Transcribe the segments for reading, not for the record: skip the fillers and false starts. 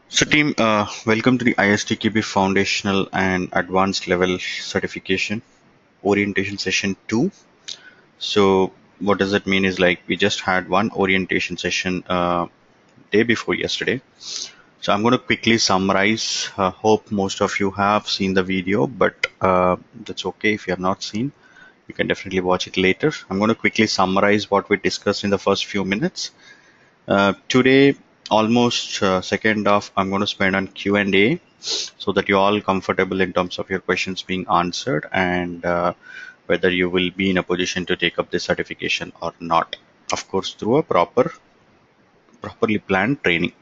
So team, welcome to the ISTQB Foundational and Advanced Level Certification Orientation Session 2. So what does that mean is like we just had one orientation session day before yesterday. So I'm going to quickly summarize. Hope most of you have seen the video, but that's okay if you have not seen. You can definitely watch it later. I'm going to quickly summarize what we discussed in the first few minutes. Today, almost second half, I'm going to spend on Q&A so that you're all comfortable in terms of your questions being answered and whether you will be in a position to take up this certification or not. Of course, through a properly planned training.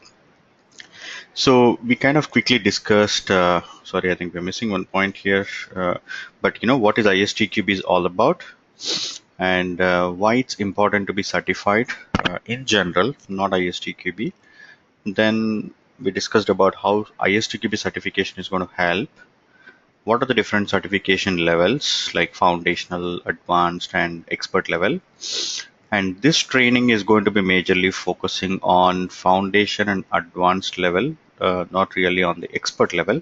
So we kind of quickly discussed, sorry, I think we're missing one point here, but you know what is ISTQB is all about and why it's important to be certified in general, not ISTQB. Then we discussed about how ISTQB certification is going to help. What are the different certification levels like foundational, advanced, and expert level? And this training is going to be majorly focusing on foundation and advanced level, not really on the expert level.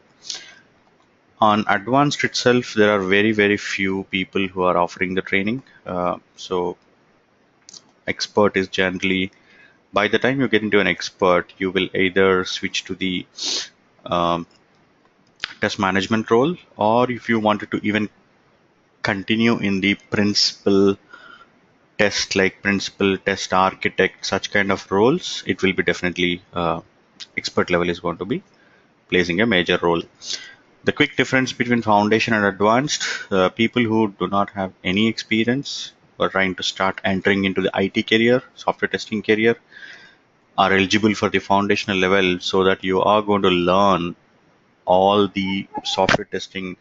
On advanced itself, there are very few people who are offering the training. So expert is generally, by the time you get into an expert, you will either switch to the um, test management role, or if you wanted to even continue in the principal test, like principal test architect, such kind of roles, it will be definitely expert level is going to be placing a major role. The quick difference between foundation and advanced, people who do not have any experience or trying to start entering into the IT career, software testing career, are eligible for the foundational level, so that you are going to learn all the software testing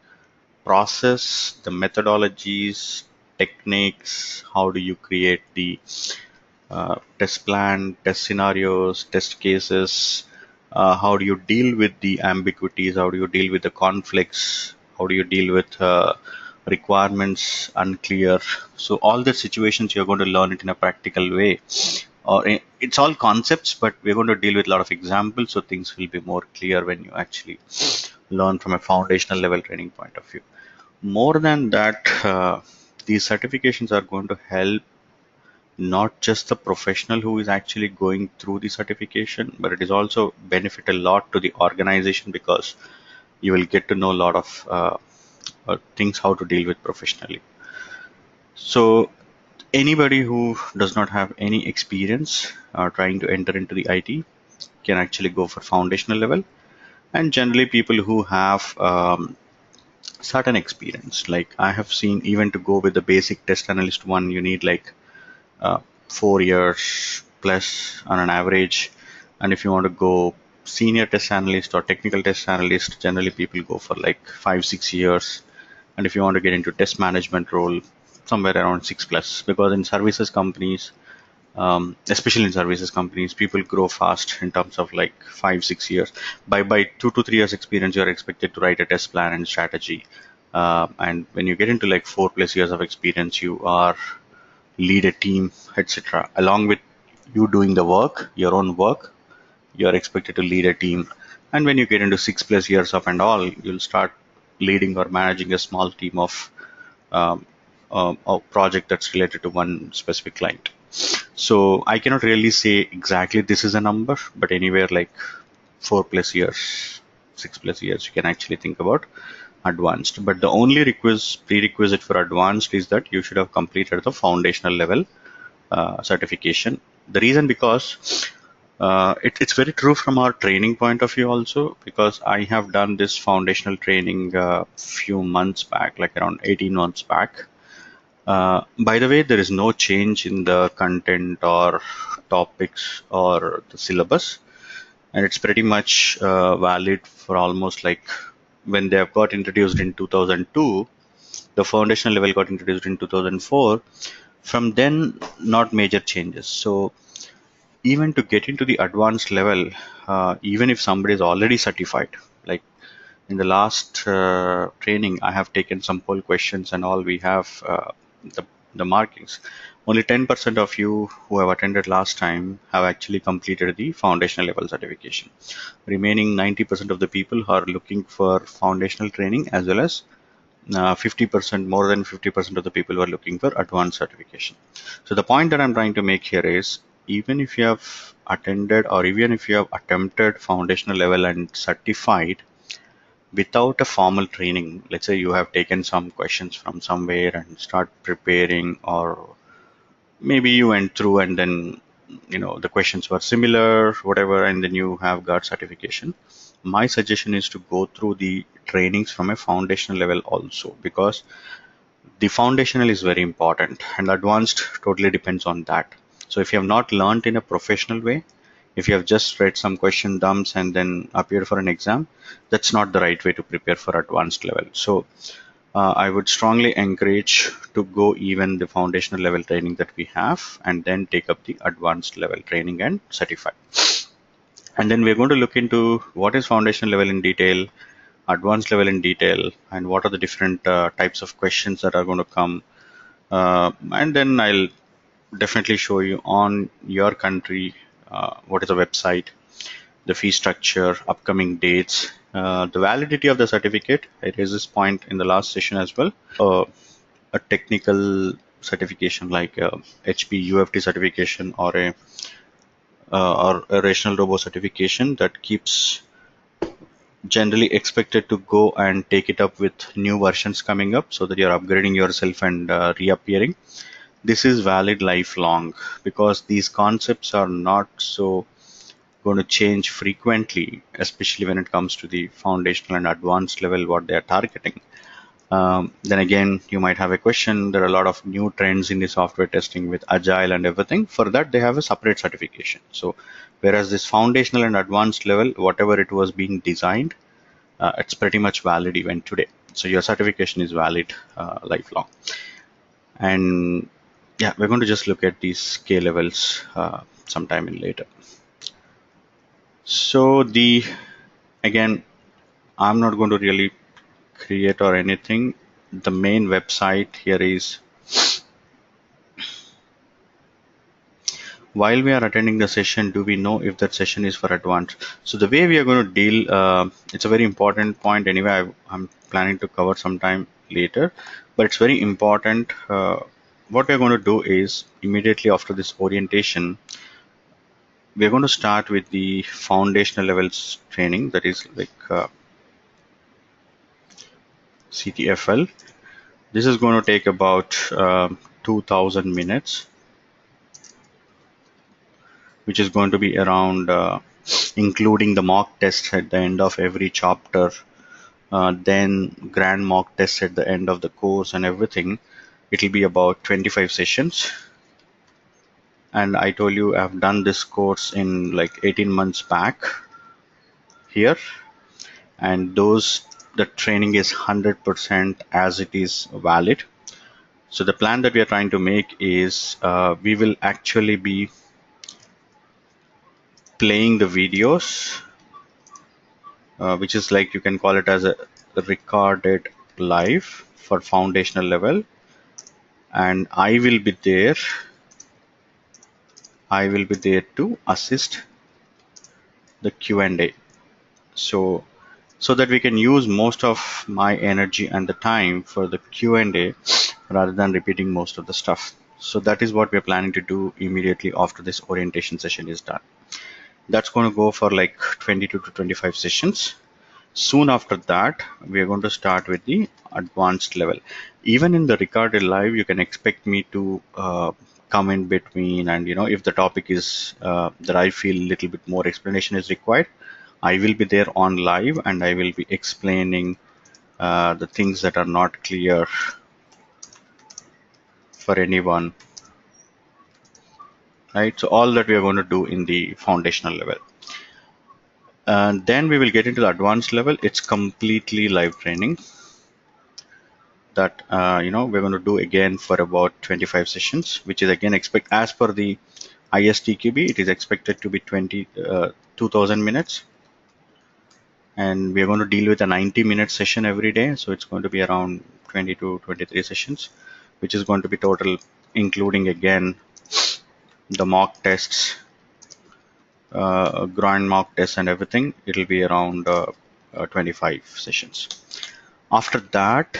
process, the methodologies, techniques, how do you create the test plan, test scenarios, test cases, how do you deal with the ambiguities, how do you deal with the conflicts, how do you deal with requirements unclear. So all the situations you're going to learn it in a practical way. It's all concepts, but we're going to deal with a lot of examples, so things will be more clear when you actually learn from a foundational level training point of view. More than that, these certifications are going to help not just the professional who is actually going through the certification, but it is also benefit a lot to the organization, because you will get to know a lot of things how to deal with professionally. So anybody who does not have any experience trying to enter into the IT can actually go for foundational level, and generally people who have certain experience, like I have seen, even to go with the basic test analyst one, you need like 4 years plus on an average. And if you want to go senior test analyst or technical test analyst, generally people go for like 5-6 years. And if you want to get into test management role, somewhere around 6+, because in services companies, especially in services companies, people grow fast in terms of like 5-6 years. By 2 to 3 years experience, you're expected to write a test plan and strategy. And when you get into like 4+ years of experience, you are lead a team, etc. Along with you doing the work, your own work, you are expected to lead a team. And when you get into 6+ years of and all, you'll start leading or managing a small team of a project that's related to one specific client. So I cannot really say exactly this is a number, but anywhere like 4+years, 6+years, you can actually think about advanced. But the only prerequisite for advanced is that you should have completed the foundational level certification. The reason, because it's very true from our training point of view also, because I have done this foundational training few months back, like around 18 months back. By the way, there is no change in the content or topics or the syllabus, and it's pretty much valid for almost like when they have got introduced in 2002. The foundational level got introduced in 2004. From then, not major changes. So even to get into the advanced level, even if somebody is already certified, like in the last training, I have taken some poll questions and all. We have the markings. Only 10% of you who have attended last time have actually completed the foundational level certification. Remaining 90% of the people are looking for foundational training, as well as 50%, more than 50% of the people who are looking for advanced certification. So the point that I'm trying to make here is, even if you have attended or even if you have attempted foundational level and certified without a formal training, let's say you have taken some questions from somewhere and start preparing, or maybe you went through and then the questions were similar, whatever, and then you have got certification. My suggestion is to go through the trainings from a foundational level also, because the foundational is very important and advanced totally depends on that. So if you have not learned in a professional way, if you have just read some question dumps and then appeared for an exam, that's not the right way to prepare for advanced level. So I would strongly encourage to go even the foundational level training that we have, and then take up the advanced level training and certify. And then we're going to look into what is foundational level in detail, advanced level in detail, and what are the different types of questions that are going to come. And then I'll definitely show you on your country what is the website, the fee structure, upcoming dates, the validity of the certificate. I raised this point in the last session as well. A technical certification like HP UFT certification, or a rational robo certification that keeps generally expected to go and take it up with new versions coming up, so that you're upgrading yourself and reappearing. This is valid lifelong, because these concepts are not so going to change frequently, especially when it comes to the foundational and advanced level what they are targeting. Then again, you might have a question. There are a lot of new trends in the software testing with Agile and everything. For that, they have a separate certification. So whereas this foundational and advanced level, whatever it was being designed, it's pretty much valid even today. So your certification is valid lifelong. And yeah, we're going to just look at these K levels sometime in later. So again, I'm not going to really create or anything. The main website here is, while we are attending the session, do we know if that session is for advanced? So the way we are going to deal, it's a very important point anyway. I'm planning to cover sometime later, but it's very important. What we're going to do is, immediately after this orientation, we're going to start with the foundational levels training, that is like CTFL. This is going to take about 2000 minutes, which is going to be around, including the mock test at the end of every chapter, then grand mock test at the end of the course and everything. It'll be about 25 sessions. And I told you I've done this course in like 18 months back here, and the training is 100% as it is valid. So the plan that we are trying to make is, we will actually be playing the videos, which is like, you can call it as a recorded live for foundational level, and I will be there to assist the Q&A, so that we can use most of my energy and the time for the Q&A rather than repeating most of the stuff. So that is what we're planning to do immediately after this orientation session is done. That's going to go for like 22 to 25 sessions. Soon after that, we are going to start with the advanced level. Even in the recorded live, you can expect me to come in between, and if the topic is that I feel a little bit more explanation is required, I will be there on live and I will be explaining the things that are not clear for anyone. Right, so all that we are going to do in the foundational level. And then we will get into the advanced level. It's completely live training that we're going to do again for about 25 sessions, which is again as per the ISTQB, it is expected to be 2000 minutes, and we are going to deal with a 90-minute session every day. So it's going to be around 20 to 23 sessions, which is going to be total including again the mock tests, grand mock tests and everything, it'll be around 25 sessions. After that,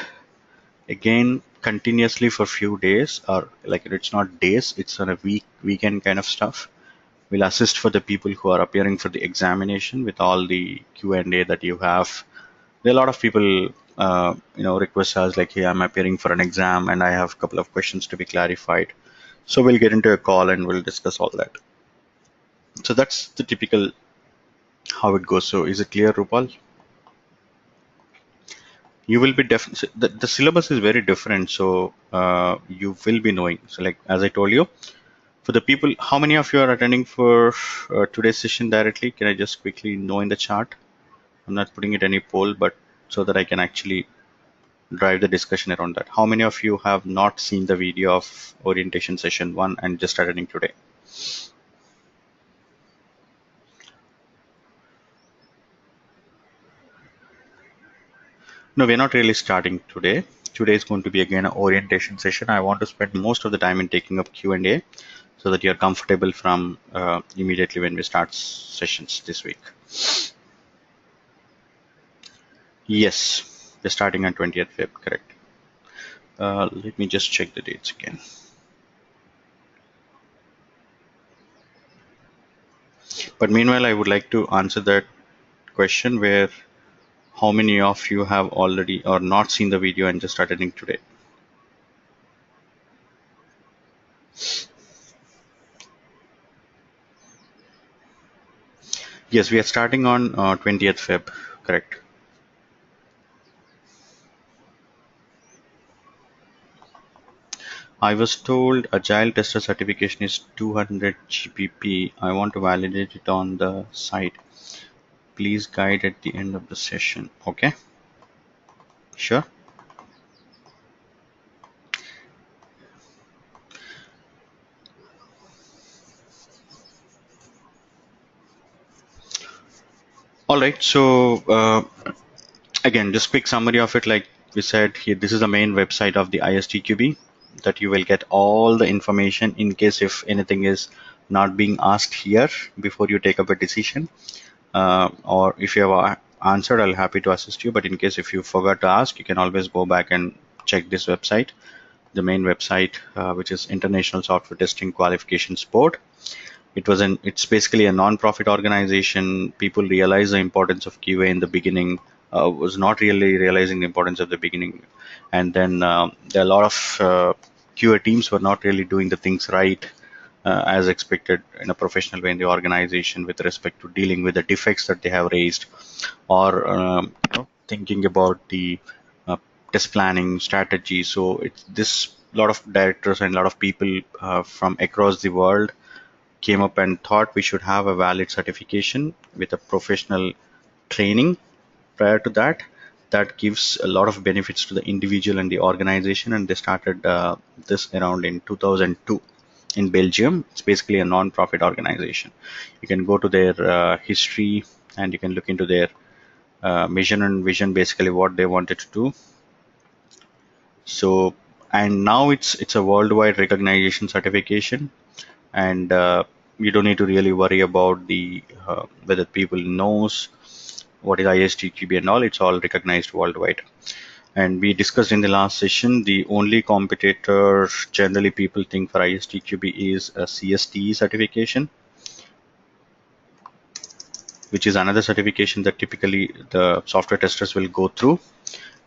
again, continuously for few days, or like it's not days, it's on a weekend kind of stuff. We'll assist for the people who are appearing for the examination with all the Q&A that you have. There are a lot of people, request us like, hey, I'm appearing for an exam and I have a couple of questions to be clarified. So we'll get into a call and we'll discuss all that. So that's the typical how it goes. So is it clear, Rupal? You will be the syllabus is very different, so you will be knowing. So like as I told you, for the people, how many of you are attending for today's session directly? Can I just quickly know in the chart? I'm not putting it any poll, but so that I can actually drive the discussion around that. How many of you have not seen the video of orientation session 1 and just attending today? No, we're not really starting today. Today is going to be again an orientation session. I want to spend most of the time in taking up Q&A so that you're comfortable from immediately when we start sessions this week. Yes, we're starting on 20th Feb, correct. Let me just check the dates again. But meanwhile, I would like to answer that question where how many of you have already or not seen the video and just attending today? Yes, we are starting on 20th Feb, correct. I was told Agile Tester certification is 200 GPP. I want to validate it on the site. Please guide at the end of the session. Okay, sure. All right, so again, just quick summary of it. Like we said here, this is the main website of the ISTQB that you will get all the information in case if anything is not being asked here before you take up a decision. Or if you have answered, I'll happy to assist you. But in case if you forgot to ask, you can always go back and check this website, the main website, which is International Software Testing Qualifications Board. It's basically a non-profit organization. People realize the importance of QA in the beginning, was not really realizing the importance of the beginning, and then there are a lot of QA teams were not really doing the things right as expected in a professional way in the organization with respect to dealing with the defects that they have raised, or thinking about the uh, test planning strategy. So it's this lot of directors and a lot of people from across the world came up and thought we should have a valid certification with a professional training prior to that. That gives a lot of benefits to the individual and the organization, and they started this around in 2002 in Belgium. It's basically a non-profit organization. You can go to their history and you can look into their mission and vision, basically what they wanted to do. So, and now it's a worldwide recognition certification, and you don't need to really worry about the whether people knows what is ISTQB and all. It's all recognized worldwide. And we discussed in the last session, the only competitor generally people think for ISTQB is a CSTE certification, which is another certification that typically the software testers will go through.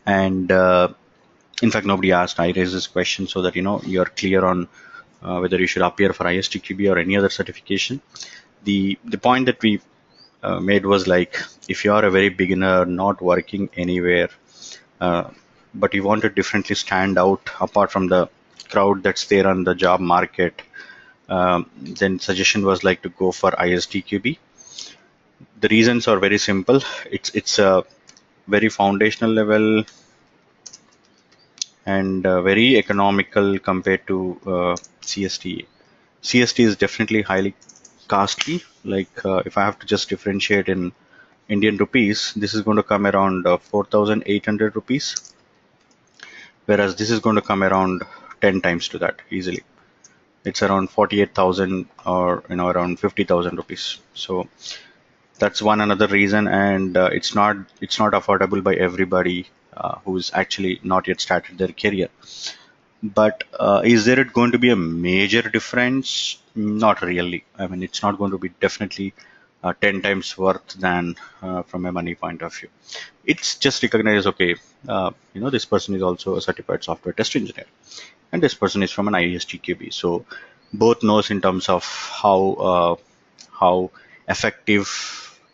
And in fact, nobody asked. I raised this question so that you're clear on whether you should appear for ISTQB or any other certification. The point that we made was like, if you are a very beginner, not working anywhere, but you want to differently stand out apart from the crowd that's there on the job market, then suggestion was like to go for ISTQB. The reasons are very simple. It's a very foundational level and very economical compared to CST. CST is definitely highly costly. Like if I have to just differentiate in Indian rupees, this is going to come around 4,800 rupees, whereas this is going to come around 10 times to that easily. it's around 48,000 or around 50,000 rupees. So that's one another reason, and it's not affordable by everybody who's actually not yet started their career. But is there going to be a major difference? Not really. I mean, it's not going to be definitely 10 times worth than from a money point of view. It's just recognized, okay, this person is also a certified software test engineer, and this person is from an ISTQB. So both knows in terms of how effective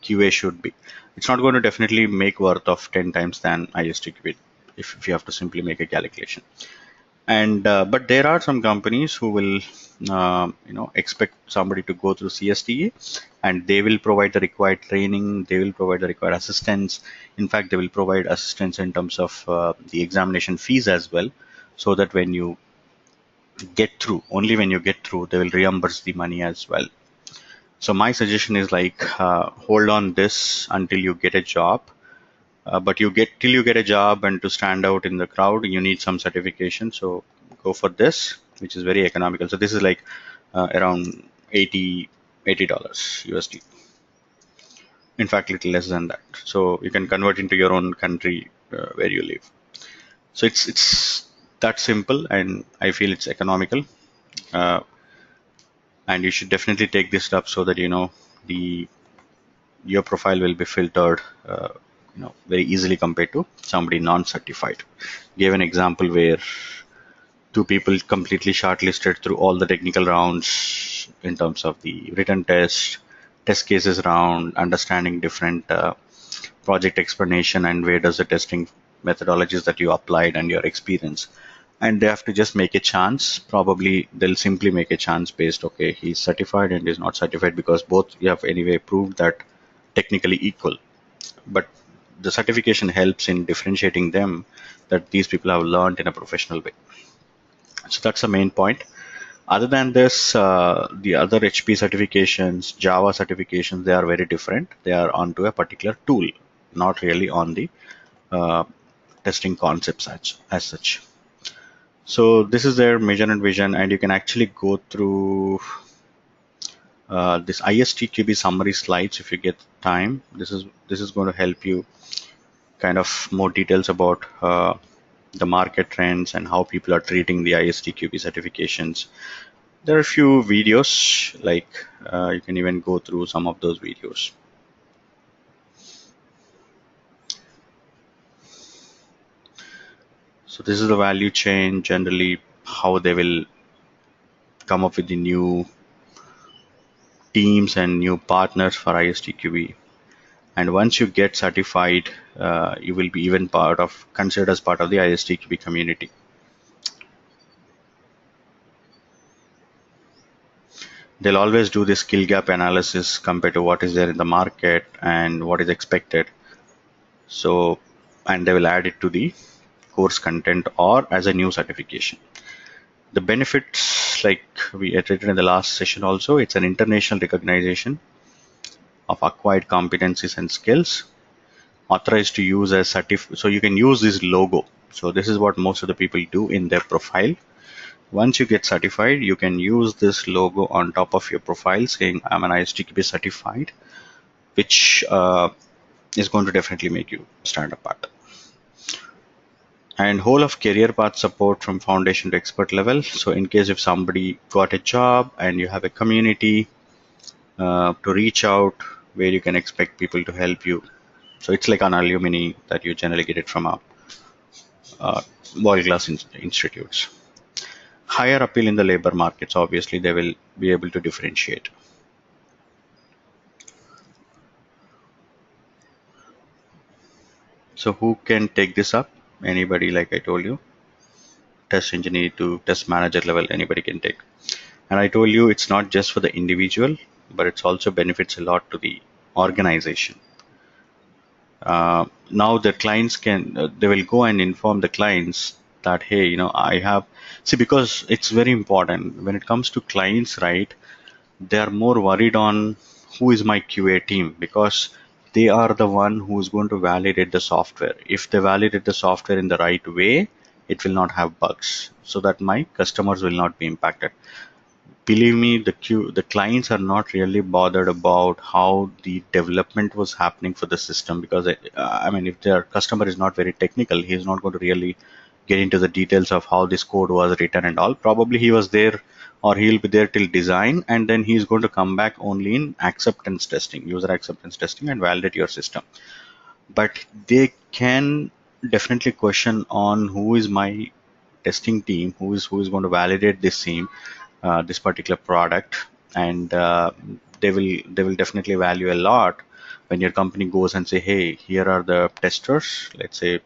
QA should be. It's not going to definitely make worth of 10 times than ISTQB if you have to simply make a calculation. And but there are some companies who will expect somebody to go through CSTA, and they will provide the required training, they will provide the required assistance. In fact, they will provide assistance in terms of the examination fees as well, so that when you get through, only when you get through, they will reimburse the money as well. So my suggestion is like, hold on this until you get a job. But till you get a job and to stand out in the crowd, you need some certification. So go for this, which is very economical. So this is like around 80 dollars USD. In fact, little less than that. So you can convert into your own country where you live. So it's that simple, and I feel it's economical. Uh, and you should definitely take this up so that the your profile will be filtered very easily compared to somebody non-certified. Gave an example where two people completely shortlisted through all the technical rounds in terms of the written test cases round, understanding different project explanation, and where does the testing methodologies that you applied and your experience. And they have to just make a chance. Probably they'll simply make a chance based, okay, he's certified and is not certified, because both you have anyway proved that technically equal. But the certification helps in differentiating them, that these people have learned in a professional way. So that's the main point. Other than this, the other HP certifications, Java certifications, they are very different. They are onto a particular tool, not really on the uh, testing concepts as such. So this is their mission and vision, and you can actually go through this ISTQB summary slides if you get time. This is going to help you kind of more details about the market trends and how people are treating the ISTQB certifications. There are a few videos, like you can even go through some of those videos. So this is the value chain, generally how they will come up with the new teams and new partners for ISTQB. And once you get certified, you will be even considered as part of the ISTQB community. They'll always do this skill gap analysis compared to what is there in the market and what is expected. So, and they will add it to the course content or as a new certification. The benefits, like we had written in the last session also, it's an international recognition of acquired competencies and skills, authorized to use as so you can use this logo. So this is what most of the people do in their profile. Once you get certified, you can use this logo on top of your profile saying I'm an ISTQB certified, which is going to definitely make you stand apart. And whole of career path support from foundation to expert level. So in case if somebody got a job and you have a community to reach out where you can expect people to help you. So it's like an alumni that you generally get it from a world class institutes. Higher appeal in the labor markets, obviously they will be able to differentiate. So who can take this up? Anybody, like I told you, test engineer to test manager level, anybody can take. And I told you it's not just for the individual, but it's also benefits a lot to the organization. Now the clients they will go and inform the clients that, hey, I have, see, because it's very important when it comes to clients, right? They are more worried on who is my QA team, because they are the one who is going to validate the software. If they validate the software in the right way, it will not have bugs, so that my customers will not be impacted. believe me, the clients are not really bothered about how the development was happening for the system, because I mean, if their customer is not very technical, he's not going to really get into the details of how this code was written and all. Probably he was there, or he'll be there till design, and then he's going to come back only in acceptance testing, user acceptance testing, and validate your system. But they can definitely question on who is my testing team, who is going to validate this particular product, and they will definitely value a lot when your company goes and say, hey, here are the testers, let's say,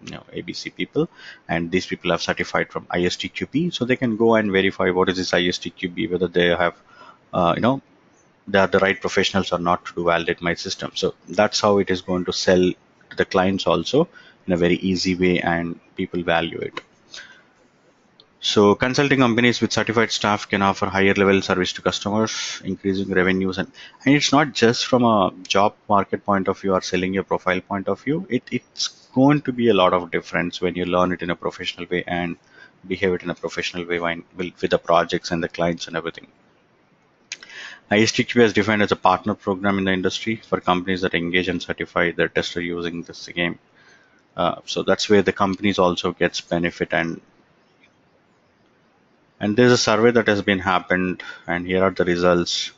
ABC people, and these people have certified from ISTQB, so they can go and verify what is this ISTQB, whether they have they are the right professionals or not to validate my system. So that's how it is going to sell to the clients also, in a very easy way, and people value it. So consulting companies with certified staff can offer higher level service to customers, increasing revenues, and it's not just from a job market point of view or selling your profile point of view. It's going to be a lot of difference when you learn it in a professional way and behave it in a professional way with the projects and the clients and everything. ISTQB is defined as a partner program in the industry for companies that engage and certify their tester using this game. So that's where the companies also gets benefit, and there's a survey that has been happened, and here are the results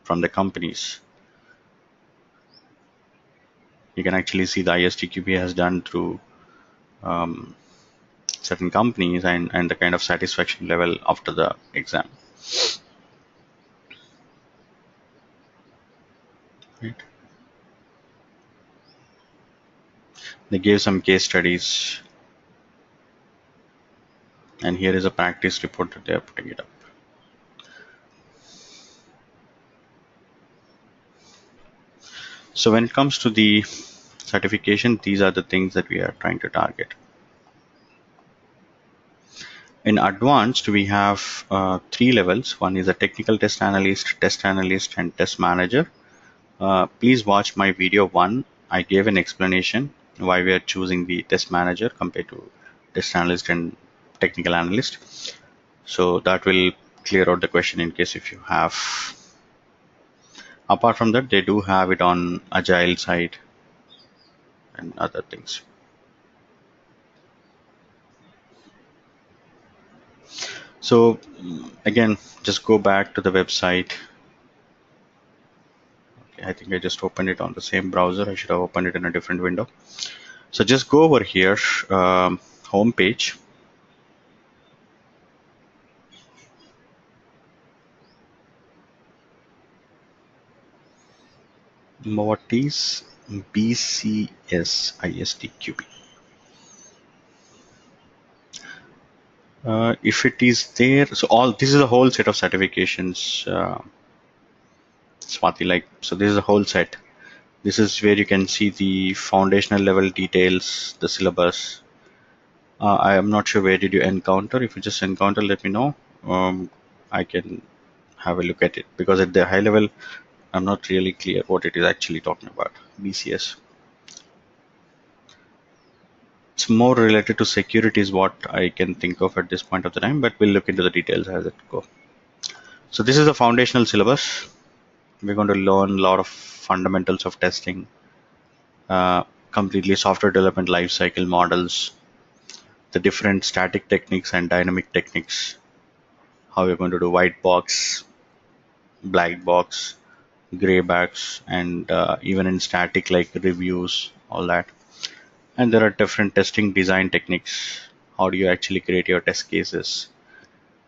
from the companies. You can actually see the ISTQB has done through um, certain companies, and the kind of satisfaction level after the exam. Right? They gave some case studies, and here is a practice report that they are putting it up. So when it comes to the certification, these are the things that we are trying to target. In advanced, we have three levels. One is a technical test analyst, and test manager. Please watch my video 1. I gave an explanation why we are choosing the test manager compared to test analyst and technical analyst. So that will clear out the question in case if you have. Apart from that, they do have it on Agile side and other things. So again, just go back to the website. Okay, I think I just opened it on the same browser. I should have opened it in a different window. So just go over here, home page. What is BCS ISTQB? If it is there, so all this is a whole set of certifications, Swati. Like, so this is a whole set. This is where you can see the foundational level details, the syllabus. I am not sure where did you encounter. If you just encounter, let me know. I can have a look at it, because at the high level, I'm not really clear what it is actually talking about. BCS. It's more related to security is what I can think of at this point of the time, but we'll look into the details as it go. So this is the foundational syllabus. We're going to learn a lot of fundamentals of testing, completely software development lifecycle models, the different static techniques and dynamic techniques, how you're going to do white box, black box, gray box, and even in static like reviews, all that. And there are different testing design techniques. How do you actually create your test cases,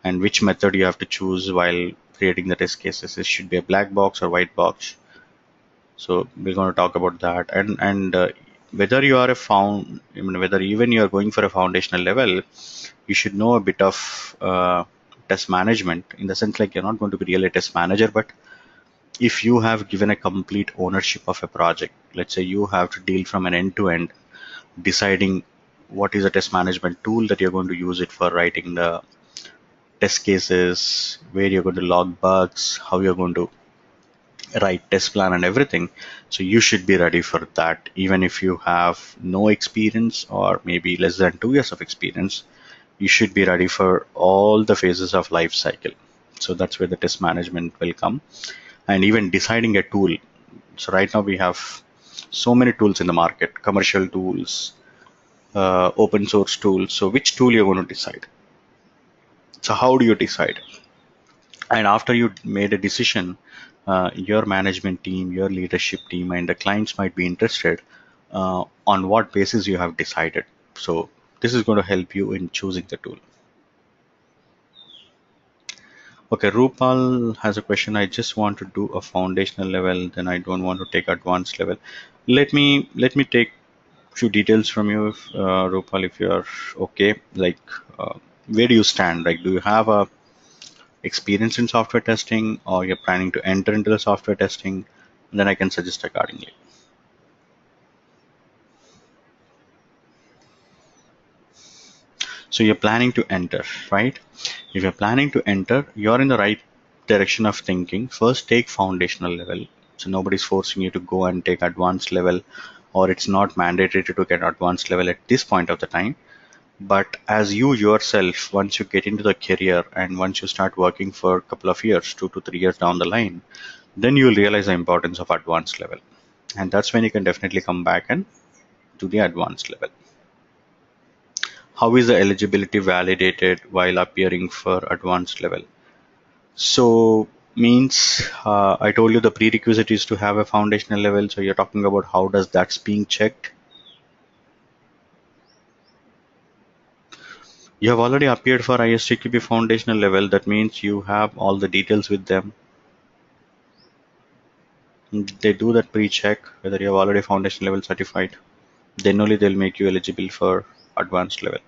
and which method you have to choose while creating the test cases? It should be a black box or white box. So we're going to talk about that, and whether you are whether even you are going for a foundational level, you should know a bit of test management, in the sense like you're not going to be really a test manager, but if you have given a complete ownership of a project, let's say you have to deal from an end to end, deciding what is a test management tool that you're going to use it for writing the test cases, where you're going to log bugs, how you're going to write test plan and everything. So you should be ready for that, even if you have no experience or maybe less than 2 years of experience. You should be ready for all the phases of life cycle. So that's where the test management will come, and even deciding a tool. So right now we have so many tools in the market, commercial tools, open source tools. So which tool you're going to decide? So how do you decide? And after you made a decision, your management team, your leadership team, and the clients might be interested on what basis you have decided. So this is going to help you in choosing the tool. Okay, Rupal has a question. I just want to do a foundational level, then I don't want to take advanced level. Let me take few details from you, Rupal, if you are okay. Like, where do you stand? Like, do you have a experience in software testing, or you're planning to enter into the software testing? Then I can suggest accordingly. So you're planning to enter, right? If you're planning to enter, you're in the right direction of thinking. First, take foundational level. So nobody's forcing you to go and take advanced level, or it's not mandatory to get advanced level at this point of the time. But as you yourself, once you get into the career and once you start working for a couple of years, 2 to 3 years down the line, then you'll realize the importance of advanced level. And that's when you can definitely come back and do the advanced level. How is the eligibility validated while appearing for advanced level? So means I told you the prerequisite is to have a foundational level. So you're talking about how does that's being checked? You have already appeared for ISTQB foundational level. That means you have all the details with them. They do that pre-check whether you have already foundation level certified. Then only they'll make you eligible for advanced level.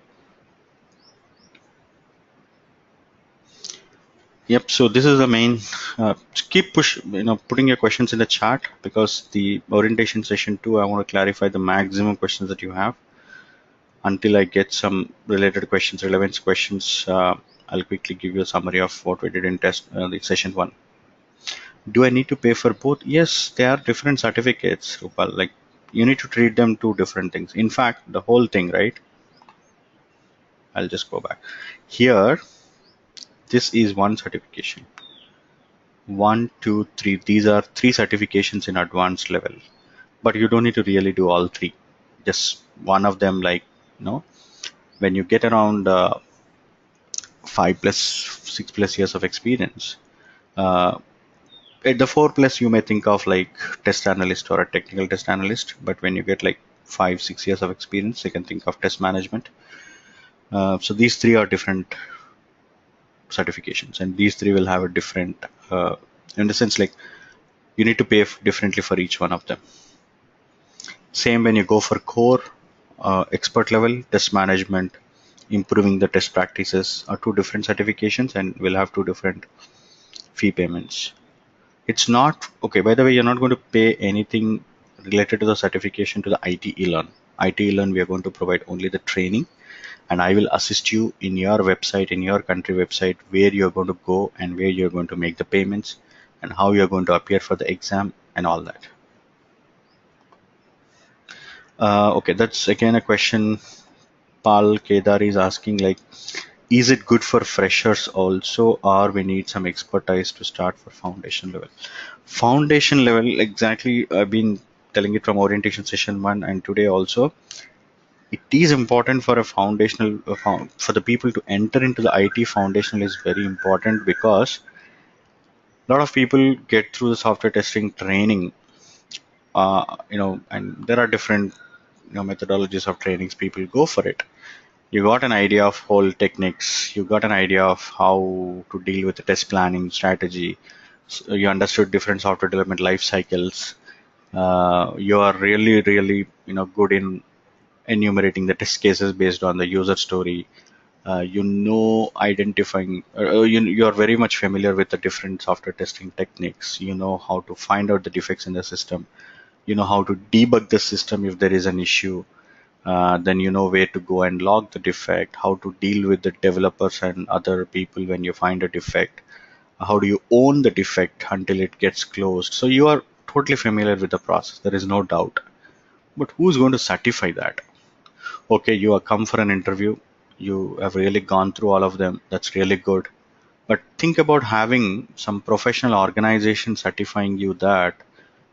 Yep. So this is the main. Keep putting your questions in the chat, because the orientation session 2, I want to clarify the maximum questions that you have. Until I get some related questions, relevance questions, I'll quickly give you a summary of what we did in test the session 1. Do I need to pay for both? Yes, they are different certificates, Rupal. Like, you need to treat them two different things. In fact, the whole thing, right? I'll just go back. Here, this is one certification. 1, 2, 3. These are 3 certifications in advanced level. But you don't need to really do all 3. Just one of them, like, when you get around 5 plus 6 plus years of experience, uh, at the 4 plus you may think of like test analyst or a technical test analyst, but when you get like 5 6 years of experience, you can think of test management. So these 3 are different certifications, and these 3 will have a different in the sense, like, you need to pay differently for each one of them. Same when you go for core, expert level, test management, improving the test practices are 2 different certifications and will have 2 different fee payments. It's not okay. By the way, you're not going to pay anything related to the certification to the ITeLearn. ITeLearn, we are going to provide only the training, and I will assist you in your website, in your country website, where you're going to go and where you're going to make the payments and how you're going to appear for the exam and all that. Okay, that's again a question. Pal Kedar is asking, like, is it good for freshers also, or we need some expertise to start for foundation level? Foundation level, exactly. I've been telling it from orientation session 1 and today also. It is important for a foundational for the people to enter into the IT. Foundational is very important because a lot of people get through the software testing training, and there are different methodologies of trainings. People go for it. You got an idea of whole techniques. You got an idea of how to deal with the test planning strategy. So you understood different software development life cycles. You are really, really, good in enumerating the test cases based on the user story. Identifying. You are very much familiar with the different software testing techniques. You know how to find out the defects in the system. You know how to debug the system if there is an issue. Then you know where to go and log the defect, how to deal with the developers and other people when you find a defect, how do you own the defect until it gets closed. So you are totally familiar with the process, there is no doubt. But who's going to certify that? Okay, you are come for an interview, you have really gone through all of them, that's really good. But think about having some professional organization certifying you that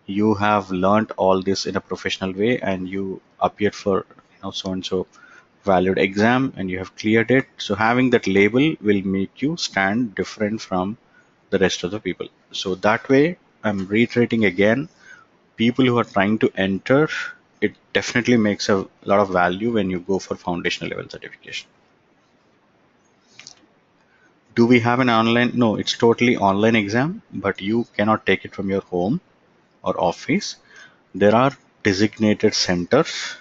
you have learned all this in a professional way and you appeared for so and so valued exam and you have cleared it. So having that label will make you stand different from the rest of the people. So that way, I'm reiterating again, people who are trying to enter, it definitely makes a lot of value when you go for foundational level certification. Do we have an online? No, it's totally online exam, but you cannot take it from your home or office. There are designated centers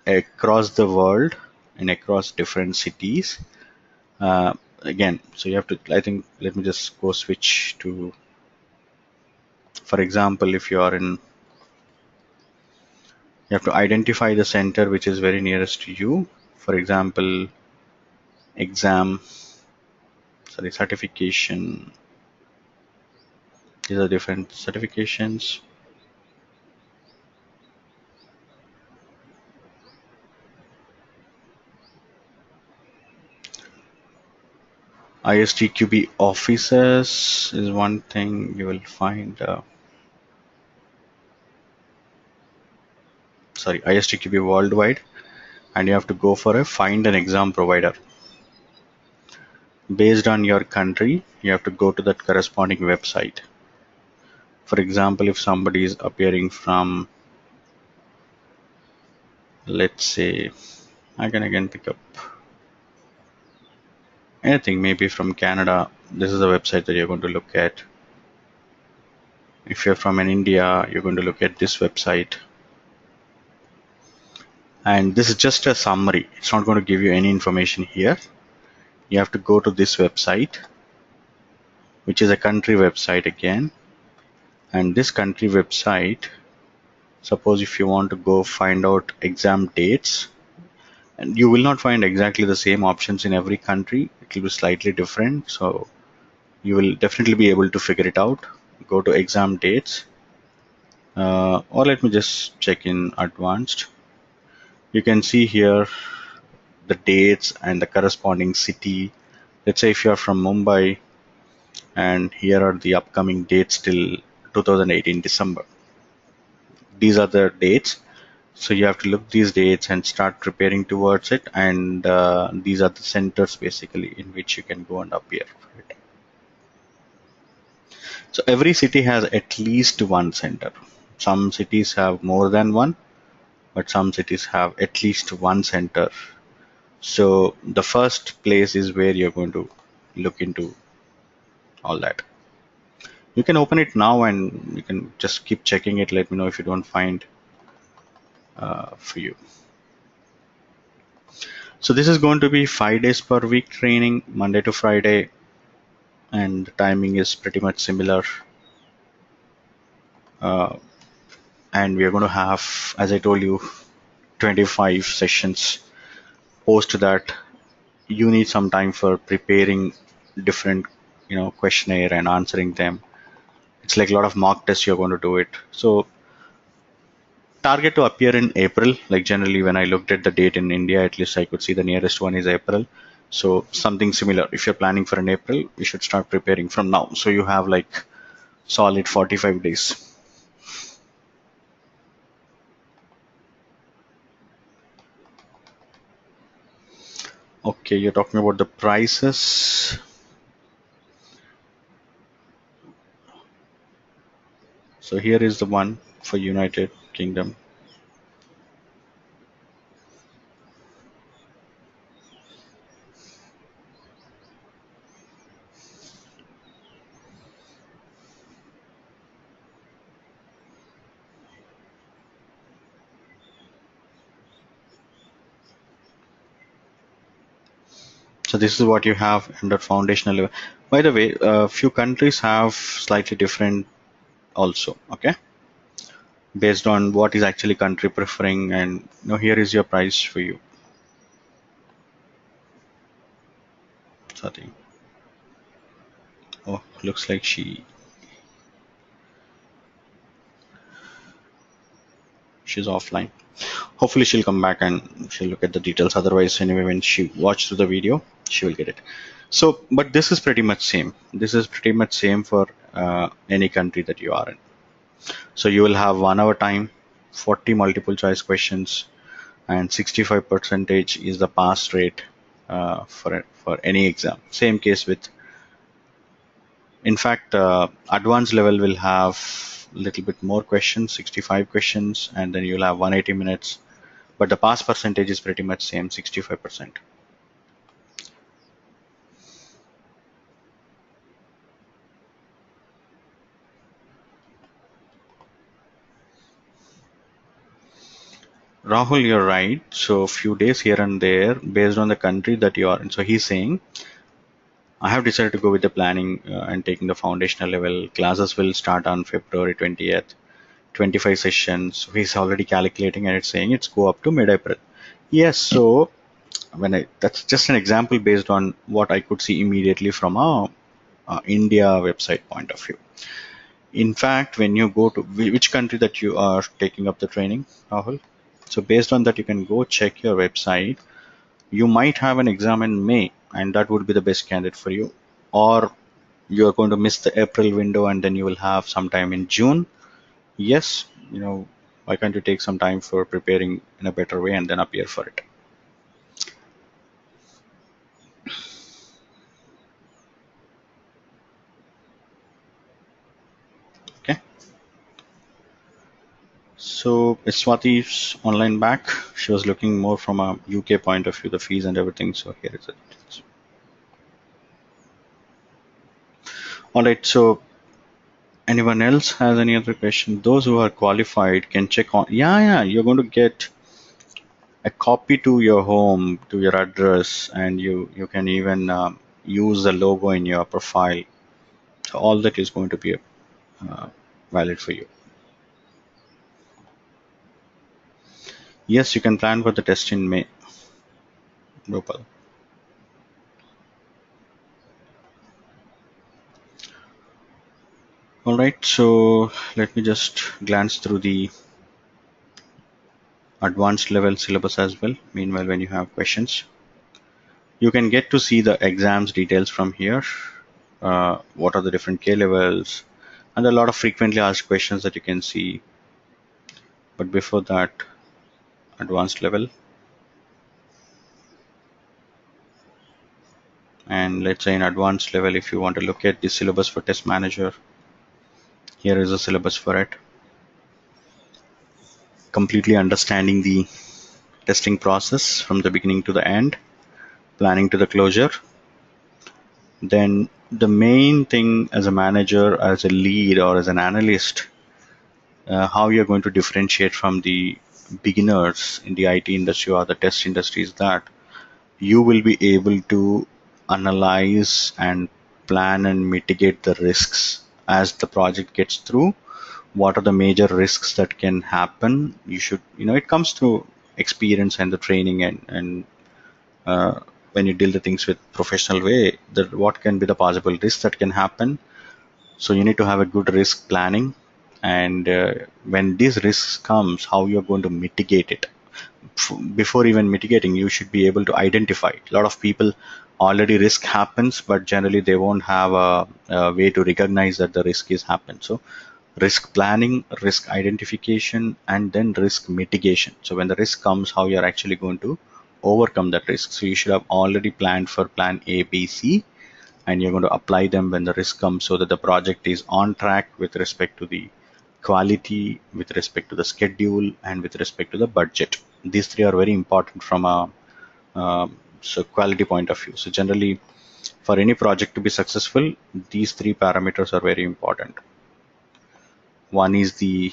across the world and across different cities. Again, so you have to, I think, let me just go switch to, for example, if you are in, you have to identify the center which is very nearest to you. For example, exam, sorry, certification. These are different certifications. ISTQB offices is one thing you will find. Sorry, ISTQB worldwide, and you have to go for a find an exam provider. Based on your country, you have to go to that corresponding website. For example, if somebody is appearing from, let's say, I can again pick up anything, maybe from Canada. This is the website that you're going to look at. If you're from India, you're going to look at this website. And this is just a summary. It's not going to give you any information here. You have to go to this website, which is a country website again. And this country website, suppose if you want to go find out exam dates, and you will not find exactly the same options in every country. It will be slightly different. So you will definitely be able to figure it out. Go to exam dates, or let me just check in advanced. You can see here the dates and the corresponding city. Let's say if you are from Mumbai, and here are the upcoming dates till 2018 December. These are the dates. So you have to look these dates and start preparing towards it. And these are the centers basically in which you can go and appear for it. So every city has at least one center. Some cities have more than one, but some cities have at least one center. So the first place is where you're going to look into all that. You can open it now and you can just keep checking it. Let me know if you don't find for you. So this is going to be 5 days per week training, Monday to Friday, and the timing is pretty much similar. Uh, and we are going to have, as I told you, 25 sessions. Post that, you need some time for preparing different, questionnaire and answering them. It's like a lot of mock tests you're going to do it. So target to appear in April. Like generally, when I looked at the date in India, at least I could see the nearest one is April. So something similar. If you're planning for an April, you should start preparing from now. So you have like solid 45 days. Okay, you're talking about the prices. So here is the one for United Kingdom. So this is what you have under foundational level. By the way, a few countries have slightly different also. Okay, based on what is actually country preferring, and here is your price for you. Sorry. Oh, looks like she's offline. Hopefully she'll come back and she'll look at the details. Otherwise, anyway, when she watched through the video, she will get it. So, but this is pretty much same. This is pretty much same for any country that you are in. So you will have 1 hour time, 40 multiple choice questions, and 65 percentage is the pass rate for any exam. Same case with, in fact, advanced level will have a little bit more questions, 65 questions, and then you'll have 180 minutes. But the pass percentage is pretty much same, 65%. Rahul, you're right. So few days here and there based on the country that you are in. So he's saying, I have decided to go with the planning and taking the foundational level. Classes will start on February 20th, 25 sessions. So he's already calculating and it's saying it's go up to mid-April. Yes, so that's just an example based on what I could see immediately from a India website point of view. In fact, when you go to which country that you are taking up the training, Rahul, so based on that, you can go check your website. You might have an exam in May, and that would be the best candidate for you. Or you are going to miss the April window, and then you will have some time in June. Yes, why can't you take some time for preparing in a better way and then appear for it? Okay. So is Swati's online back? She was looking more from a UK point of view, the fees and everything. So here is it. All right. So anyone else has any other question? Those who are qualified can check on. Yeah. You're going to get a copy to your home, to your address, and you can even use the logo in your profile. So all that is going to be valid for you. Yes, you can plan for the test in May, Gopal. All right, so let me just glance through the advanced level syllabus as well. Meanwhile, when you have questions, you can get to see the exams details from here. What are the different K levels, and a lot of frequently asked questions that you can see. But before that, advanced level, and let's say in advanced level, if you want to look at the syllabus for test manager, here is a syllabus for it. Completely understanding the testing process from the beginning to the end, planning to the closure. Then the main thing as a manager, as a lead, or as an analyst, how you're going to differentiate from the beginners in the IT industry or the test industry is that you will be able to analyze and plan and mitigate the risks as the project gets through. What are the major risks that can happen? It comes through experience and the training and when you deal the things with professional way, that what can be the possible risks that can happen. So you need to have a good risk planning, and when these risks comes, how you're going to mitigate it. Before even mitigating, you should be able to identify. A lot of people already risk happens, but generally they won't have a way to recognize that the risk is happened. So risk planning, risk identification, and then risk mitigation. So when the risk comes, how you're actually going to overcome that risk. So you should have already planned for plan A, B, C, and you're going to apply them when the risk comes, so that the project is on track with respect to the quality, with respect to the schedule, and with respect to the budget. These three are very important from a quality point of view. So generally, for any project to be successful, these three parameters are very important. One is the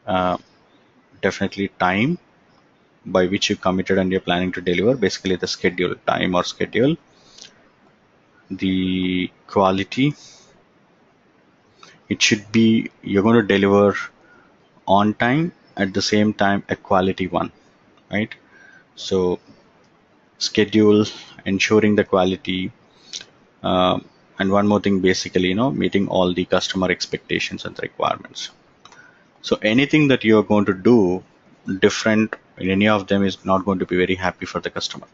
uh, definitely time by which you committed and you're planning to deliver, basically the schedule, time or schedule. The quality, it should be you're going to deliver on time, at the same time a quality one, right? So schedule, ensuring the quality, uh, and one more thing, basically meeting all the customer expectations and the requirements. So anything that you're going to do different And any of them is not going to be very happy for the customer.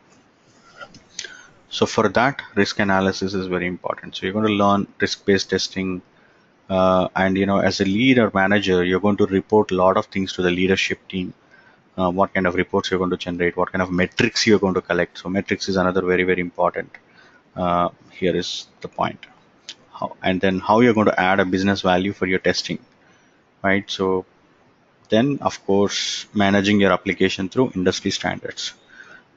So for that, risk analysis is very important. So you're going to learn risk-based testing, and as a lead or manager, you're going to report a lot of things to the leadership team. What kind of reports you're going to generate, what kind of metrics you're going to collect. So metrics is another very, very important. Here is the point. And then how you're going to add a business value for your testing, right? So then, of course, managing your application through industry standards.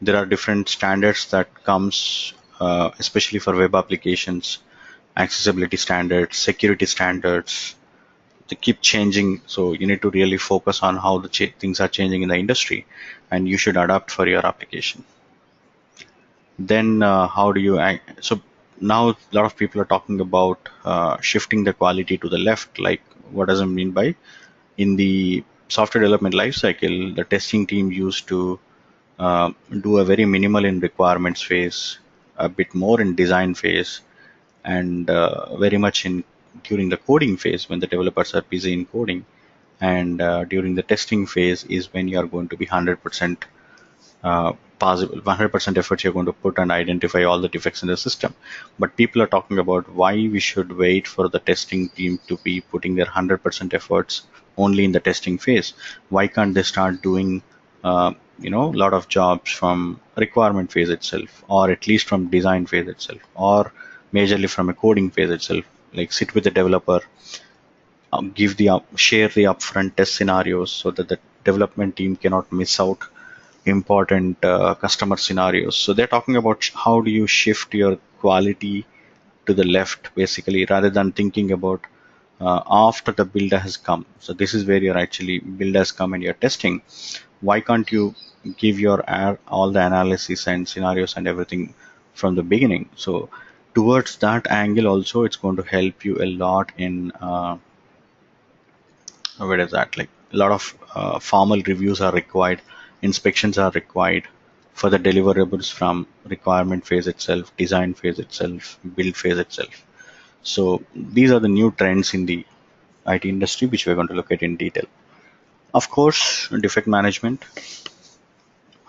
There are different standards that comes, especially for web applications, accessibility standards, security standards. They keep changing, so you need to really focus on how the things are changing in the industry, and you should adapt for your application. Then how do you act? So now a lot of people are talking about shifting the quality to the left. Like, what does it mean by? In the software development lifecycle, the testing team used to do a very minimal in requirements phase, a bit more in design phase, and very much in during the coding phase when the developers are busy in coding, and during the testing phase is when you are going to be 100% possible, 100% efforts you're going to put and identify all the defects in the system. But people are talking about why we should wait for the testing team to be putting their 100% efforts only in the testing phase. Why can't they start doing a lot of jobs from requirement phase itself, or at least from design phase itself, or majorly from a coding phase itself? Like, sit with the developer, give the share the upfront test scenarios so that the development team cannot miss out important customer scenarios. So they're talking about how do you shift your quality to the left, basically, rather than thinking about after the builder has come. So this is where you're actually builder has come and you're testing. Why can't you give your all the analysis and scenarios and everything from the beginning? So towards that angle also, it's going to help you a lot in where is that, like, a lot of formal reviews are required, inspections are required for the deliverables from requirement phase itself, design phase itself, build phase itself. So these are the new trends in the IT industry which we're going to look at in detail. Of course, defect management.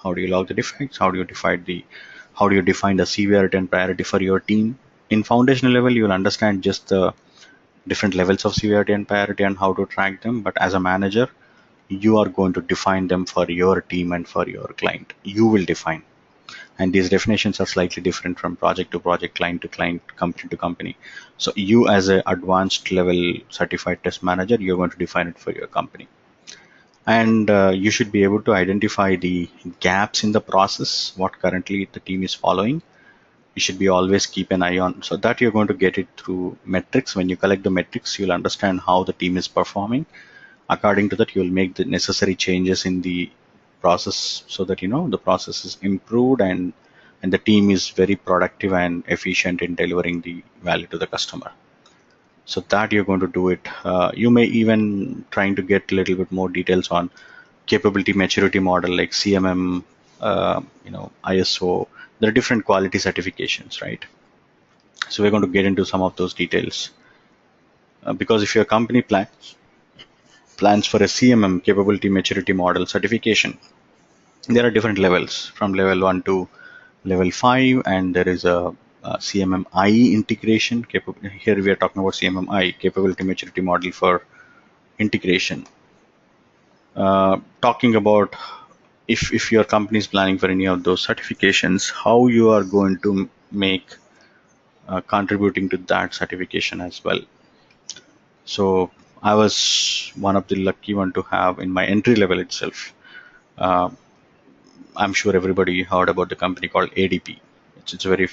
How do you log the defects? How do you define the severity and priority for your team? In foundational level, you'll understand just the different levels of severity and priority and how to track them. But as a manager, you are going to define them for your team and for your client. You will define. And these definitions are slightly different from project to project, client to client, company to company. So you, as an advanced level certified test manager, you're going to define it for your company. And you should be able to identify the gaps in the process, what currently the team is following. You should be always keep an eye on, so that you're going to get it through metrics. When you collect the metrics, you'll understand how the team is performing. According to that, you'll make the necessary changes in the process so that the process is improved, and the team is very productive and efficient in delivering the value to the customer. So that you're going to do it. You may even trying to get a little bit more details on capability maturity model like CMM, ISO. There are different quality certifications, right? So we're going to get into some of those details, because if your company plans for a CMM, capability maturity model certification, there are different levels from level 1 to level 5, and there is a CMMI integration. Here we are talking about CMMI, capability maturity model for integration. Talking about if your company is planning for any of those certifications, how you are going to make contributing to that certification as well. So I was one of the lucky one to have in my entry level itself. Uh, I'm sure everybody heard about the company called ADP. It's a very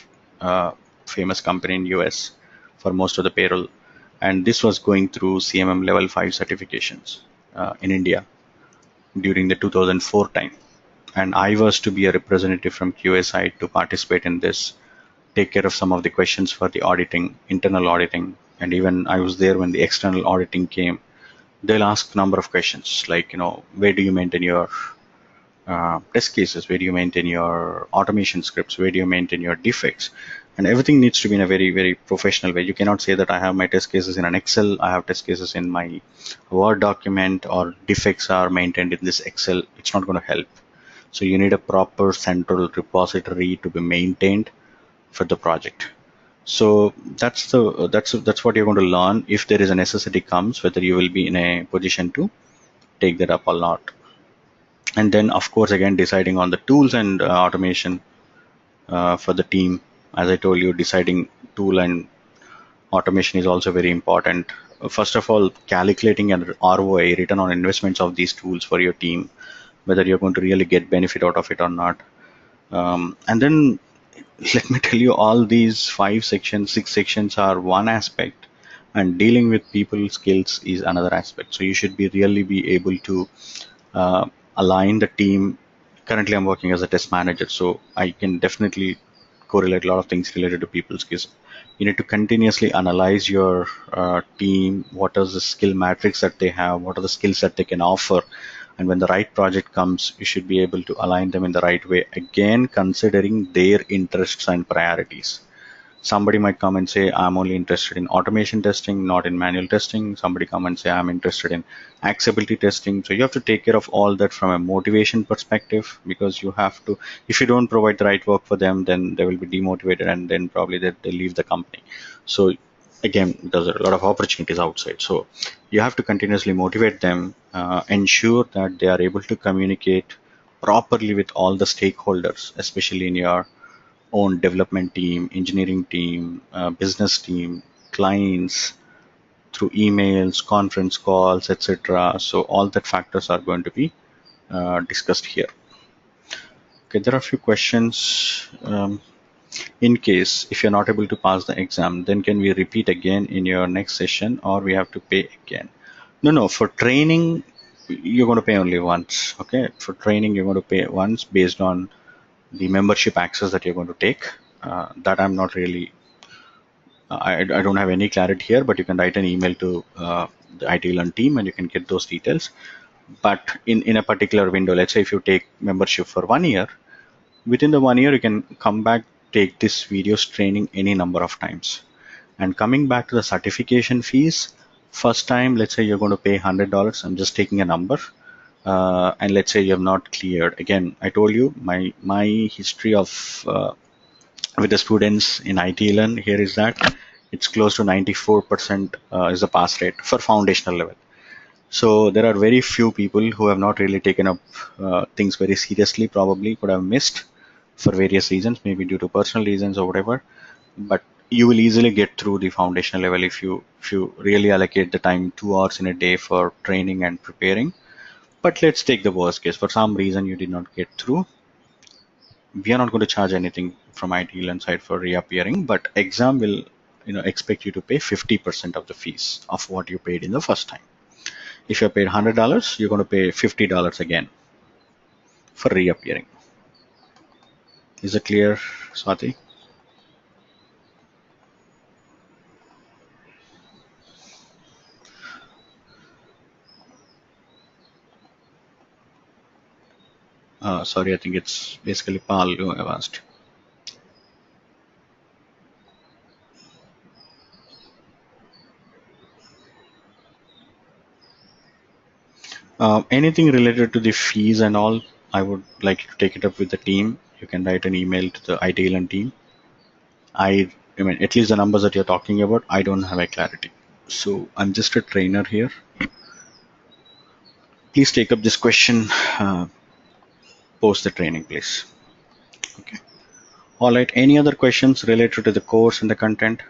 famous company in US for most of the payroll. And this was going through CMM level 5 certifications in India during the 2004 time. And I was to be a representative from QA side to participate in this, take care of some of the questions for the auditing, internal auditing. And even I was there when the external auditing came. They'll ask a number of questions like, where do you maintain your test cases, where do you maintain your automation scripts, where do you maintain your defects, and everything needs to be in a very, very professional way. You cannot say that I have my test cases in an Excel, I have test cases in my Word document, or defects are maintained in this Excel. It's not going to help. So you need a proper central repository to be maintained for the project. So that's what you're going to learn if there is a necessity comes, whether you will be in a position to take that up or not. And then of course again deciding on the tools and automation for the team. As I told you, deciding tool and automation is also very important. First of all, calculating an ROI, return on investments of these tools for your team, whether you're going to really get benefit out of it or not. And then let me tell you, all these 5 sections, 6 sections are one aspect, and dealing with people skills is another aspect. So you should be really be able to uh, align the team. Currently, I'm working as a test manager, so I can definitely correlate a lot of things related to people skills. You need to continuously analyze your team. What is the skill matrix that they have? What are the skills that they can offer? And when the right project comes, you should be able to align them in the right way. Again, considering their interests and priorities. Somebody might come and say, I'm only interested in automation testing, not in manual testing. Somebody come and say, I'm interested in accessibility testing. So you have to take care of all that from a motivation perspective, because you have to, if you don't provide the right work for them, then they will be demotivated, and then probably they leave the company. So again, there's a lot of opportunities outside. So you have to continuously motivate them, ensure that they are able to communicate properly with all the stakeholders, especially in your own development team, engineering team, business team, clients, through emails, conference calls, etc. So all that factors are going to be discussed here. Okay, there are a few questions. In case if you're not able to pass the exam, then can we repeat again in your next session, or we have to pay again? No, for training, you're going to pay only once. Okay, for training, you're going to pay once based on the membership access that you're going to take. That I'm not really I don't have any clarity here, but you can write an email to the ITeLearn team and you can get those details. But in a particular window, let's say if you take membership for 1 year, within the 1 year, you can come back, take this videos training any number of times. And coming back to the certification fees, first time, let's say you're going to pay $100. I'm just taking a number. And let's say you have not cleared. Again, I told you my history of with the students in ITeLearn here is that it's close to 94% is the pass rate for foundational level. So there are very few people who have not really taken up things very seriously, probably could have missed for various reasons, maybe due to personal reasons or whatever. But you will easily get through the foundational level if you really allocate the time 2 hours in a day for training and preparing. But let's take the worst case. For some reason you did not get through, we are not going to charge anything from ITeLearn side for reappearing, but exam will expect you to pay 50% of the fees of what you paid in the first time. If you paid $100, you're going to pay $50 again for reappearing. Is it clear, Swati? Sorry, I think it's basically Pal who have asked. Anything related to the fees and all, I would like you to take it up with the team. You can write an email to the ITeLearn team. I mean, at least the numbers that you're talking about, I don't have a clarity. So I'm just a trainer here. Please take up this question post the training, please. Okay. All right. Any other questions related to the course and the content?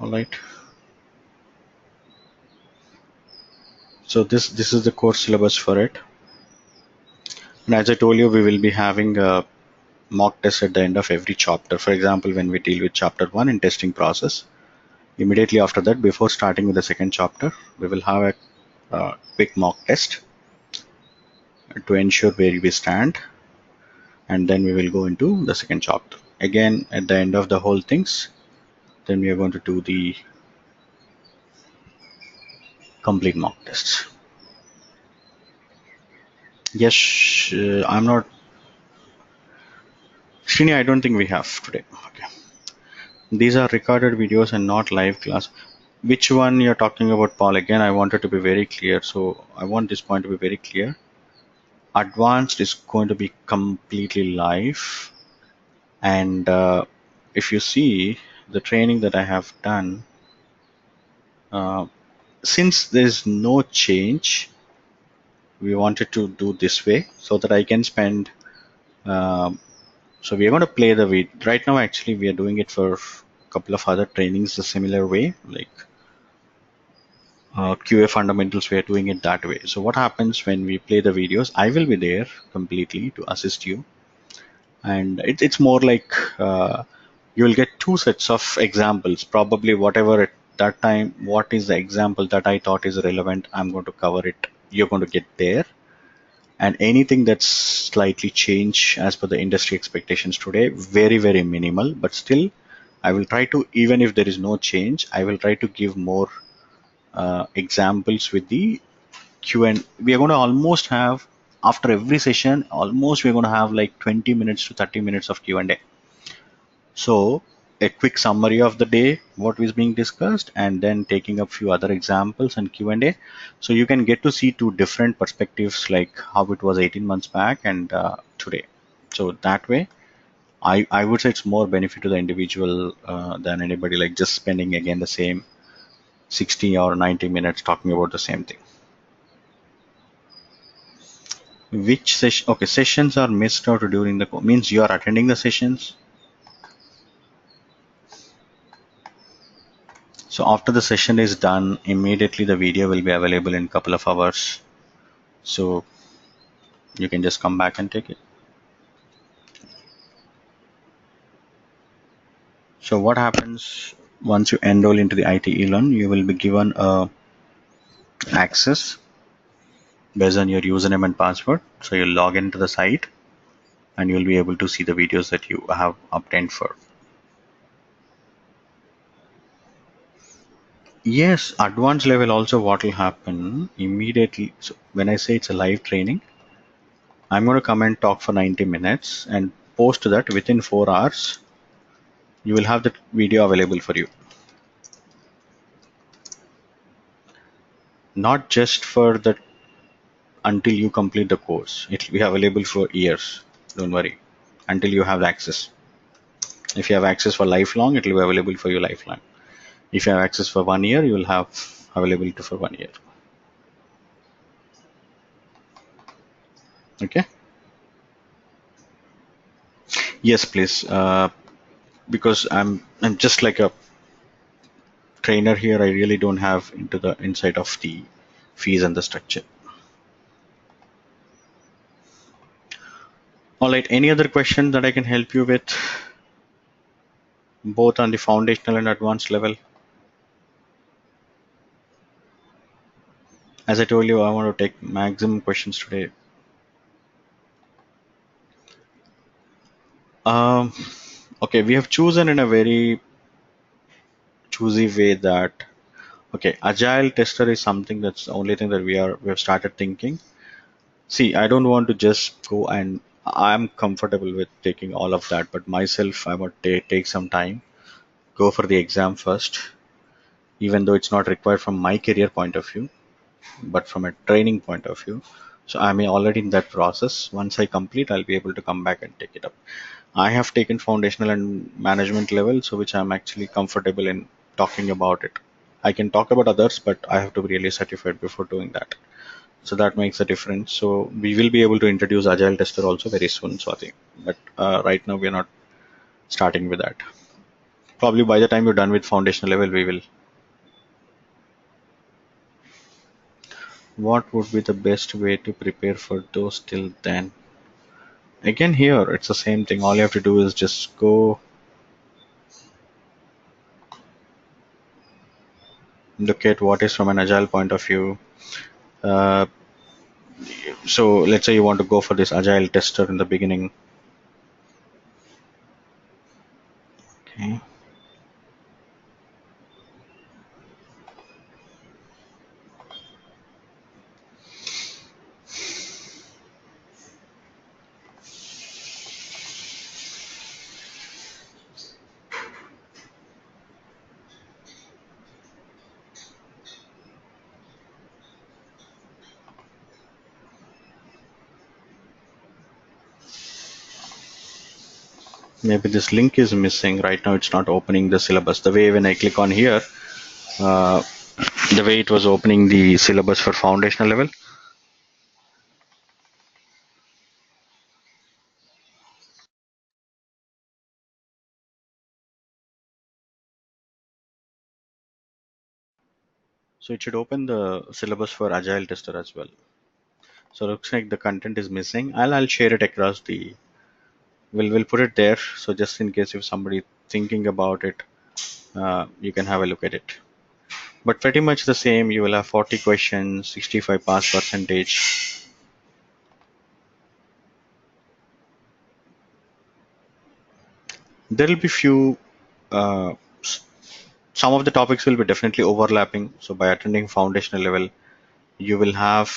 All right. So this is the course syllabus for it. And as I told you, we will be having a mock test at the end of every chapter. For example, when we deal with chapter 1 in testing process, immediately after that, before starting with the second chapter, we will have a quick mock test to ensure where we stand, and then we will go into the second chapter. Again, at the end of the whole things, then we are going to do the complete mock tests. Yes, I'm not. Srini, I don't think we have today. Okay. These are recorded videos and not live class. Which one you're talking about, Paul? Again, I wanted to be very clear. So I want this point to be very clear. Advanced is going to be completely live. And if you see the training that I have done, uh, since there's no change, we wanted to do this way so that I can spend. Um, so we are going to play the video right now. Actually, we are doing it for a couple of other trainings the similar way, like QA fundamentals. We are doing it that way. So what happens when we play the videos? I will be there completely to assist you, and it's more like you will get two sets of examples. Probably whatever at that time, what is the example that I thought is relevant, I'm going to cover it. You're going to get there, and anything that's slightly changed as per the industry expectations today, very minimal, but still I will try to, even if there is no change, I will try to give more examples with the Q and we are going to almost have, after every session, almost we're going to have like 20 minutes to 30 minutes of Q&A. So a quick summary of the day, what is being discussed, and then taking up few other examples and Q&A. So you can get to see two different perspectives, like how it was 18 months back and today. So that way, I would say it's more benefit to the individual than anybody like just spending again the same 60 or 90 minutes talking about the same thing. Which session? Okay, sessions are missed out during the means you are attending the sessions. So after the session is done, immediately the video will be available in a couple of hours. So you can just come back and take it. So what happens once you enroll into the ITeLearn, you will be given access based on your username and password. So you'll log into the site and you'll be able to see the videos that you have obtained for. Yes, advanced level also what will happen immediately. So when I say it's a live training, I'm going to come and talk for 90 minutes and post that within 4 hours. You will have the video available for you. Not just for the until you complete the course. It will be available for years. Don't worry. Until you have access. If you have access for lifelong, it will be available for you lifelong. If you have access for 1 year, you will have availability for 1 year. Okay. Yes, please. Because I'm just like a trainer here. I really don't have into the insight of the fees and the structure. All right. Any other question that I can help you with, both on the foundational and advanced level? As I told you, I want to take maximum questions today. Um, okay, we have chosen in a very choosy way that okay, agile tester is something that's the only thing that we have started thinking. See, I don't want to just go and I'm comfortable with taking all of that, but myself, I want to take some time, go for the exam first, even though it's not required from my career point of view, but from a training point of view. So I'm already in that process. Once I complete, I'll be able to come back and take it up. I have taken foundational and management level, so which I'm actually comfortable in talking about it. I can talk about others, but I have to be really certified before doing that. So that makes a difference. So we will be able to introduce Agile Tester also very soon, Swati. But right now we are not starting with that. Probably by the time you're done with foundational level, we will. What would be the best way to prepare for those till then? Again, here it's the same thing. All you have to do is just go look at what is from an agile point of view. Uh, so let's say you want to go for this agile tester in the beginning. Okay. Maybe this link is missing. Right now it's not opening the syllabus. The way when I click on here, uh, the way it was opening the syllabus for foundational level. So it should open the syllabus for Agile Tester as well. So it looks like the content is missing. I'll share it across the. We'll put it there. So just in case if somebody thinking about it, you can have a look at it. But pretty much the same. You will have 40 questions, 65 pass percentage. There will be few. Uh, some of the topics will be definitely overlapping. So by attending foundational level, you will have.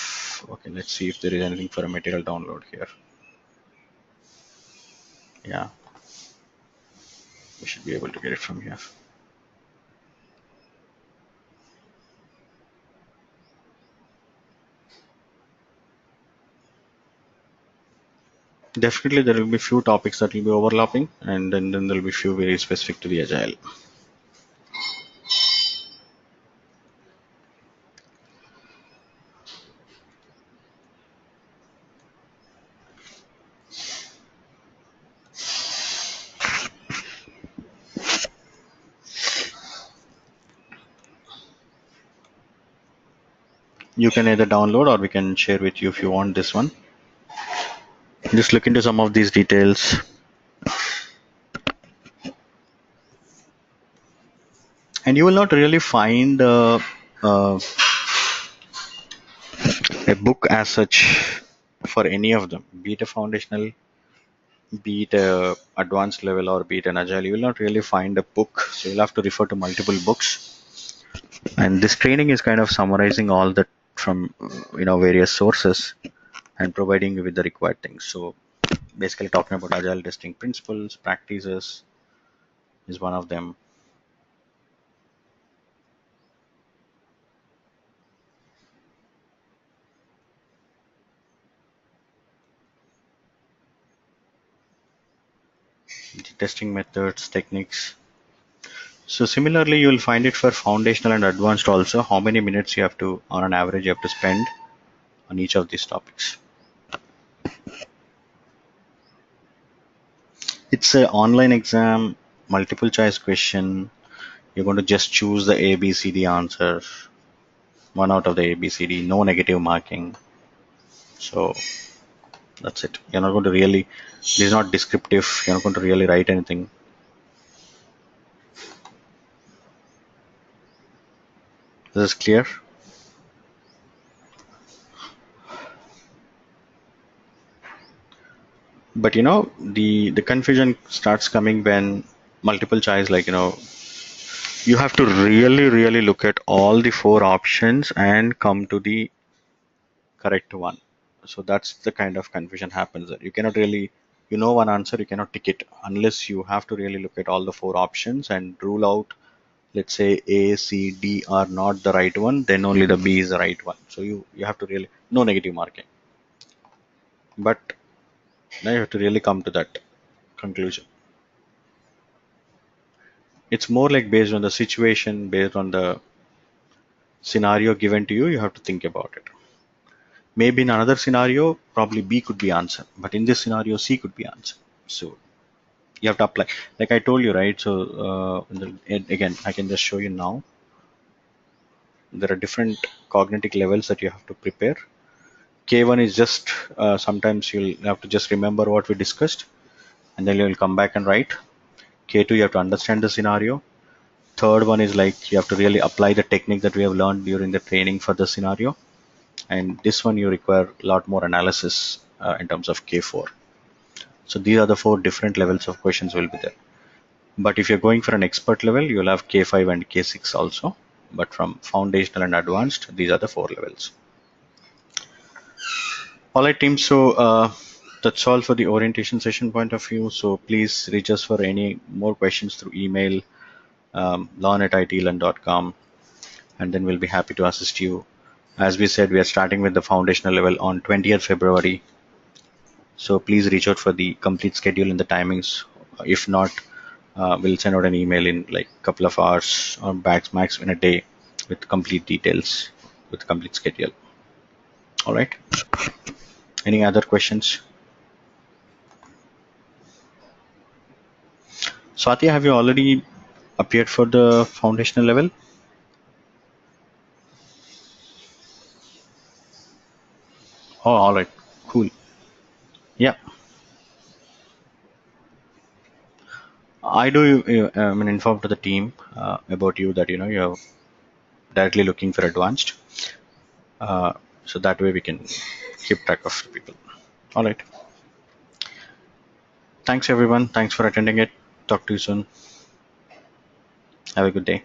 Okay, let's see if there is anything for a material download here. Yeah, we should be able to get it from here. Definitely, there will be few topics that will be overlapping, and then there will be few very specific to the agile. You can either download or we can share with you if you want this one. Just look into some of these details. And you will not really find uh, a book as such for any of them, be it a foundational, be it a advanced level, or be it an agile. You will not really find a book, so you'll have to refer to multiple books. And this training is kind of summarizing all that from various sources and providing you with the required things. So basically talking about agile testing principles, practices is one of them. The testing methods, techniques. So similarly, you will find it for foundational and advanced also. How many minutes you have to, on an average, you have to spend on each of these topics. It's an online exam, multiple choice question. You're going to just choose the A, B, C, D answer, one out of the A, B, C, D, no negative marking. So that's it. You're not going to really, this is not descriptive. You're not going to really write anything. This is clear. But the confusion starts coming when multiple choice, like you have to really look at all the four options and come to the correct one. So that's the kind of confusion happens there. You cannot really, one answer, you cannot tick it unless you have to really look at all the four options and rule out, let's say A, C, D are not the right one, then only the B is the right one. So you have to really, no negative marking. But now you have to really come to that conclusion. It's more like based on the situation, based on the scenario given to you, you have to think about it. Maybe in another scenario, probably B could be answered, but in this scenario, C could be answered. So you have to apply, like I told you, right? So again, I can just show you now. There are different cognitive levels that you have to prepare. K1 is just sometimes you'll have to just remember what we discussed, and then you'll come back and write. K2, you have to understand the scenario. Third one is like you have to really apply the technique that we have learned during the training for the scenario. And this one you require a lot more analysis in terms of K4. So these are the four different levels of questions will be there. But if you're going for an expert level, you'll have K5 and K6 also. But from foundational and advanced, these are the four levels. All right, team. So that's all for the orientation session point of view. So please reach us for any more questions through email, learn@ITeLearn.com, and then we'll be happy to assist you. As we said, we are starting with the foundational level on 20th February. So please reach out for the complete schedule and the timings If not, we'll send out an email in like a couple of hours or max in a day with complete details, with complete schedule. All right. Any other questions? Swati, have you already appeared for the foundational level? Oh, all right. Cool. Yeah. I do inform to the team about you that you're directly looking for advanced, uh, so that way we can keep track of the people. All right. Thanks everyone. Thanks for attending it. Talk to you soon. Have a good day.